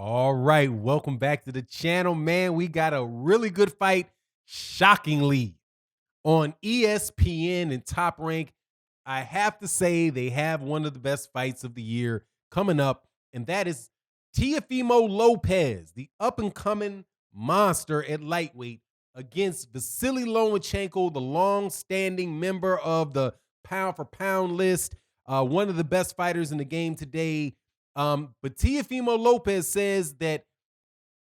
All right, welcome back to the channel, man. We got a really good fight, shockingly, on ESPN and Top Rank. I have to say they have one of the best fights of the year coming up, and that is Teofimo Lopez, the up-and-coming monster at lightweight, against Vasyl Lomachenko, the long-standing member of the pound-for-pound list, one of the best fighters in the game today. But Teofimo Lopez says that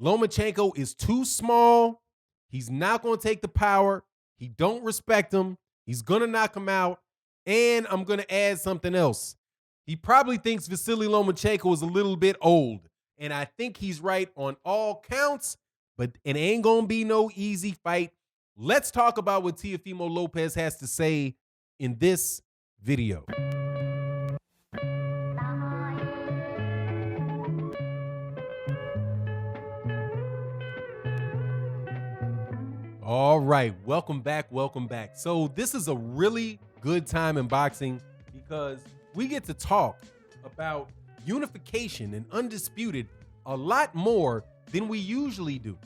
Lomachenko is too small. He's not going to take the power. He don't respect him. He's going to knock him out. And I'm going to add something else. He probably thinks Vasyl Lomachenko is a little bit old. And I think he's right on all counts, but it ain't going to be no easy fight. Let's talk about what Teofimo Lopez has to say in this video. All right, welcome back, welcome back. So this is a really good time in boxing because we get to talk about unification and undisputed a lot more than we usually do.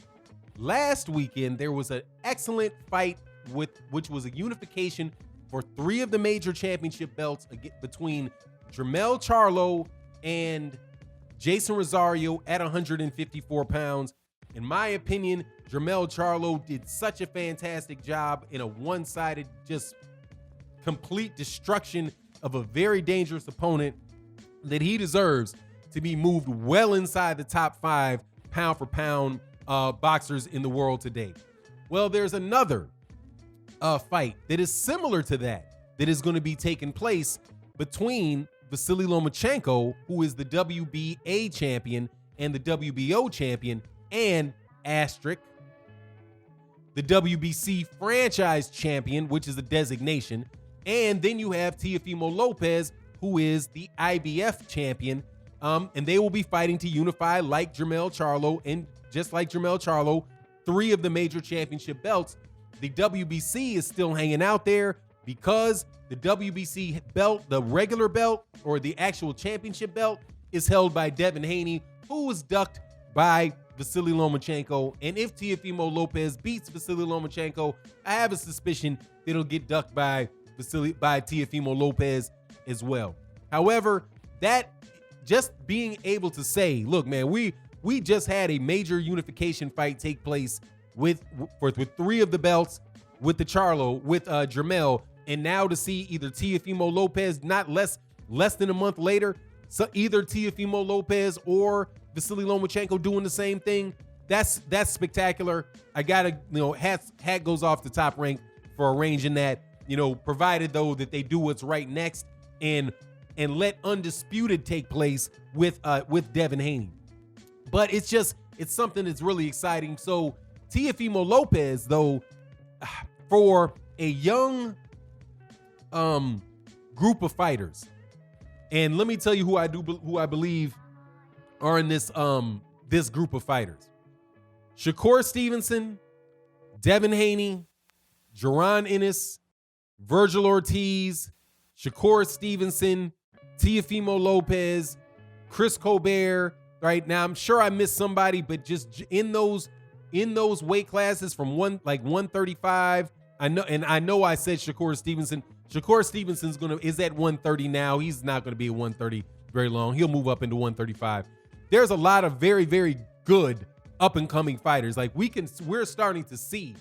Last weekend, there was an excellent fight which was a unification for 3 of the major championship belts between Jermell Charlo and Jason Rosario at 154 pounds. In my opinion, Jermell Charlo did such a fantastic job in a one-sided, just complete destruction of a very dangerous opponent that he deserves to be moved well inside the top 5 pound-for-pound boxers in the world today. Well, there's another fight that is similar to that is going to be taking place between Vasyl Lomachenko, who is the WBA champion and the WBO champion, and asterisk, the WBC franchise champion, which is a designation. And then you have Teofimo Lopez, who is the IBF champion. And they will be fighting to unify like Jermell Charlo. And just like Jermell Charlo, 3 of the major championship belts. The WBC is still hanging out there because the WBC belt, the regular belt, or the actual championship belt, is held by Devin Haney, who was ducked by Vasyl Lomachenko. And if Teofimo Lopez beats Vasyl Lomachenko, I have a suspicion it'll get ducked by Teofimo Lopez as well. However, that just being able to say, look, man, we just had a major unification fight take place with 3 of the belts with the Charlo, with Jermell, and now to see either Teofimo Lopez not less than a month later, so either Teofimo Lopez or Vasyl Lomachenko doing the same thing, that's spectacular. I gotta, hat goes off the Top Rank for arranging that, provided though that they do what's right next and let undisputed take place with Devin Haney. But it's something that's really exciting. So Teofimo Lopez, though, for a young group of fighters, and let me tell you who I believe are in this group of fighters: Shakur Stevenson, Devin Haney, Jaron Ennis, Virgil Ortiz, Shakur Stevenson, Teofimo Lopez, Chris Colbert. Right now, I'm sure I missed somebody, but just in those weight classes from 135. I know I said Shakur Stevenson. Shakur Stevenson's is at 130 now. He's not gonna be at 130 very long. He'll move up into 135. There's a lot of very, very good up and coming fighters. Like we're starting to see,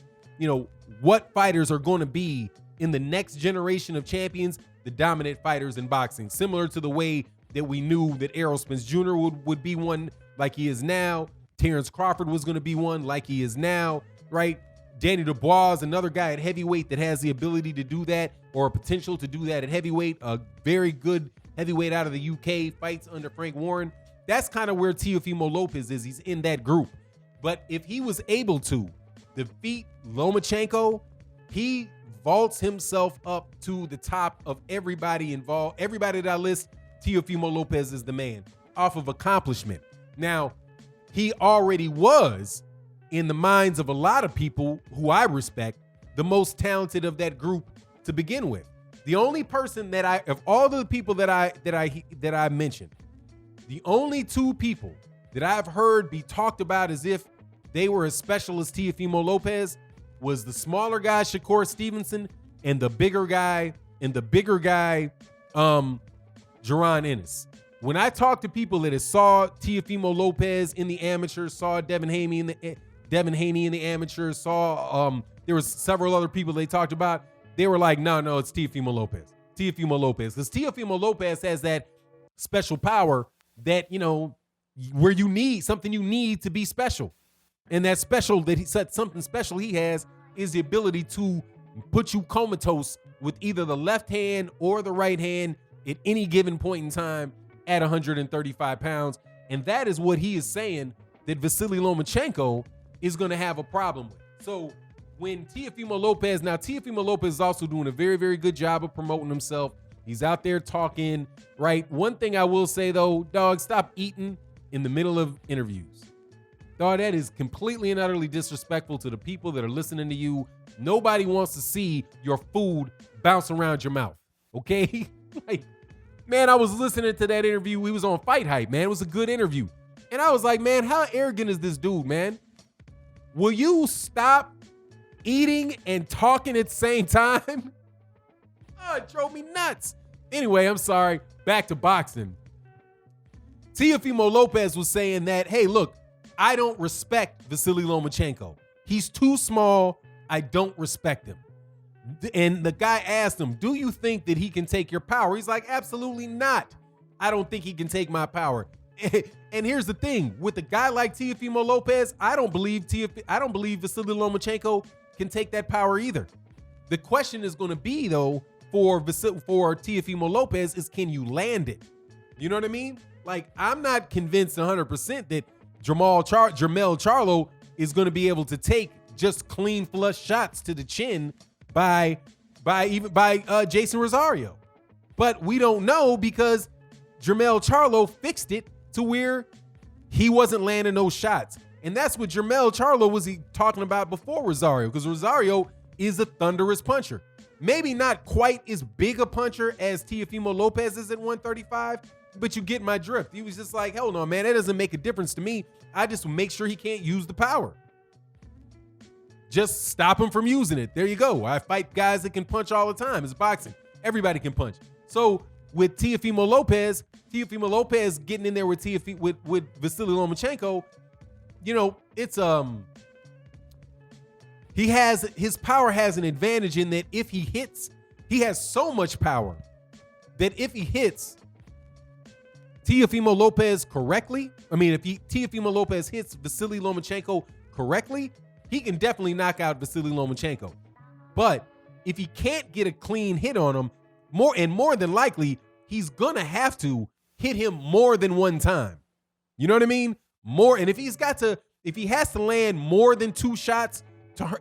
what fighters are going to be in the next generation of champions, the dominant fighters in boxing, similar to the way that we knew that Errol Spence Jr. would be one like he is now. Terence Crawford was going to be one like he is now, right? Danny Dubois is another guy at heavyweight that has the ability to do that, or potential to do that at heavyweight. A very good heavyweight out of the UK, fights under Frank Warren. That's kind of where Teofimo Lopez is. He's in that group. But if he was able to defeat Lomachenko, he vaults himself up to the top of everybody involved. Everybody that I list, Teofimo Lopez is the man off of accomplishment. Now, he already was, in the minds of a lot of people who I respect, the most talented of that group to begin with. The only person of all the people that I mentioned, the only 2 people that I've heard be talked about as if they were as special as Teofimo Lopez was the smaller guy, Shakur Stevenson, and the bigger guy, Jaron Ennis. When I talk to people that saw Teofimo Lopez in the amateurs, saw Devin Haney in the amateurs, saw there was several other people they talked about, they were like, no, it's Teofimo Lopez. Because Teofimo Lopez has that special power that, where you need something you need to be special. And that special that he said something special he has is the ability to put you comatose with either the left hand or the right hand at any given point in time at 135 pounds. And that is what he is saying that Vasyl Lomachenko is going to have a problem with. So when Teofimo Lopez is also doing a very, very good job of promoting himself. He's out there talking, right? One thing I will say though, dog, stop eating in the middle of interviews. Dog, that is completely and utterly disrespectful to the people that are listening to you. Nobody wants to see your food bounce around your mouth, okay? Like, man, I was listening to that interview. We was on Fight Hype, man. It was a good interview. And I was like, man, how arrogant is this dude, man? Will you stop eating and talking at the same time? Oh, it drove me nuts. Anyway, I'm sorry. Back to boxing. Teofimo Lopez was saying that, hey, look, I don't respect Vasyl Lomachenko. He's too small. I don't respect him. And the guy asked him, do you think that he can take your power? He's like, absolutely not. I don't think he can take my power. And here's the thing. With a guy like Teofimo Lopez, I don't believe Vasyl Lomachenko can take that power either. The question is going to be, though, for Teofimo Lopez is, can you land it? You know what I mean? Like, I'm not convinced 100% that Jermell Charlo is going to be able to take just clean flush shots to the chin by Jason Rosario. But we don't know because Jermell Charlo fixed it to where he wasn't landing those shots. And that's what Jermell Charlo was talking about before Rosario, because Rosario is a thunderous puncher. Maybe not quite as big a puncher as Teofimo Lopez is at 135, but you get my drift. He was just like, hell no, man, that doesn't make a difference to me. I just make sure he can't use the power. Just stop him from using it. There you go. I fight guys that can punch all the time. It's boxing. Everybody can punch. So with Teofimo Lopez getting in there with Vasyl Lomachenko, it's his power has an advantage in that if he hits, he has so much power that if he hits Teofimo Lopez correctly, Teofimo Lopez hits Vasyl Lomachenko correctly, he can definitely knock out Vasyl Lomachenko. But if he can't get a clean hit on him, more than likely, he's gonna have to hit him more than one time. You know what I mean? And if he has to land more than two shots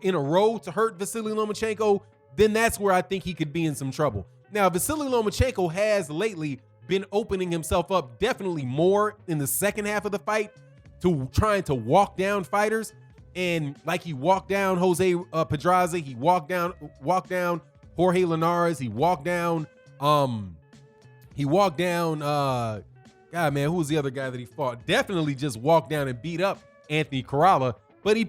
in a row to hurt Vasyl Lomachenko, then that's where I think he could be in some trouble. Now, Vasyl Lomachenko has lately been opening himself up definitely more in the second half of the fight to trying to walk down fighters. And like he walked down Jose Pedraza, he walked down Jorge Linares, he walked down God, man, who was the other guy that he fought? Definitely just walked down and beat up Anthony Corrala. But he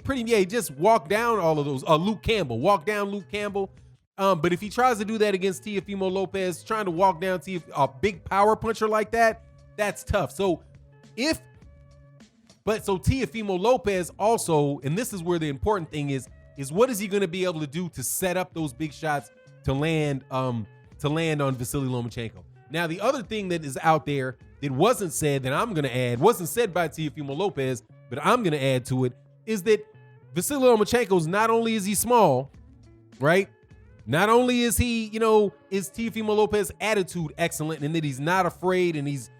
just walked down all of those. Luke Campbell, walked down Luke Campbell. But if he tries to do that against Teofimo Lopez, trying to walk down a big power puncher like that, that's tough. So Teofimo Lopez also, and this is where the important thing is what is he going to be able to do to set up those big shots to land on Vasyl Lomachenko? Now, the other thing that is out there that wasn't said that I'm going to add, wasn't said by Teofimo Lopez, but I'm going to add to it, is that Vasyl Lomachenko's not only is he small, right? Not only is he, is Teofimo Lopez's attitude excellent and that he's not afraid and he's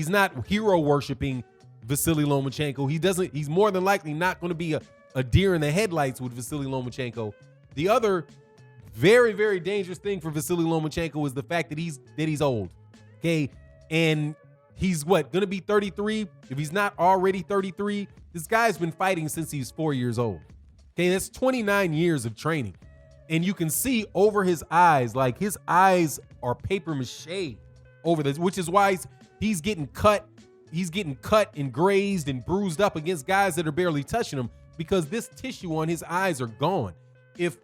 not hero worshiping Vasyl Lomachenko. He's more than likely not going to be a deer in the headlights with Vasyl Lomachenko. The other very, very dangerous thing for Vasyl Lomachenko is the fact that he's old. Okay. And he's going to be 33. If he's not already 33, this guy's been fighting since he's 4 years old. Okay. That's 29 years of training. And you can see over his eyes, like his eyes are paper mache over this, which is why he's getting cut. he's getting cut and grazed and bruised up against guys that are barely touching him because this tissue on his eyes are gone. If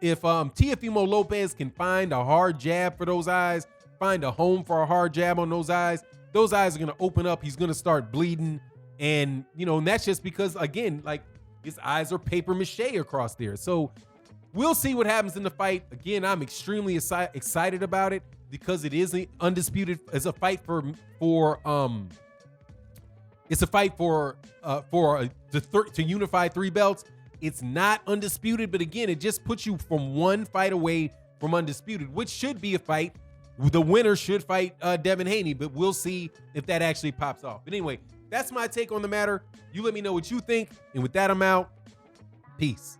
Teofimo Lopez can find a hard jab for those eyes, find a home for a hard jab on those eyes are going to open up. He's going to start bleeding. And, and that's just because, again, like his eyes are paper mache across there. So we'll see what happens in the fight. Again, I'm extremely excited about it because it is undisputed. It's a fight to unify 3 belts. It's not undisputed, but again, it just puts you from one fight away from undisputed, which should be a fight. The winner should fight Devin Haney, but we'll see if that actually pops off. But anyway, that's my take on the matter. You let me know what you think. And with that, I'm out. Peace.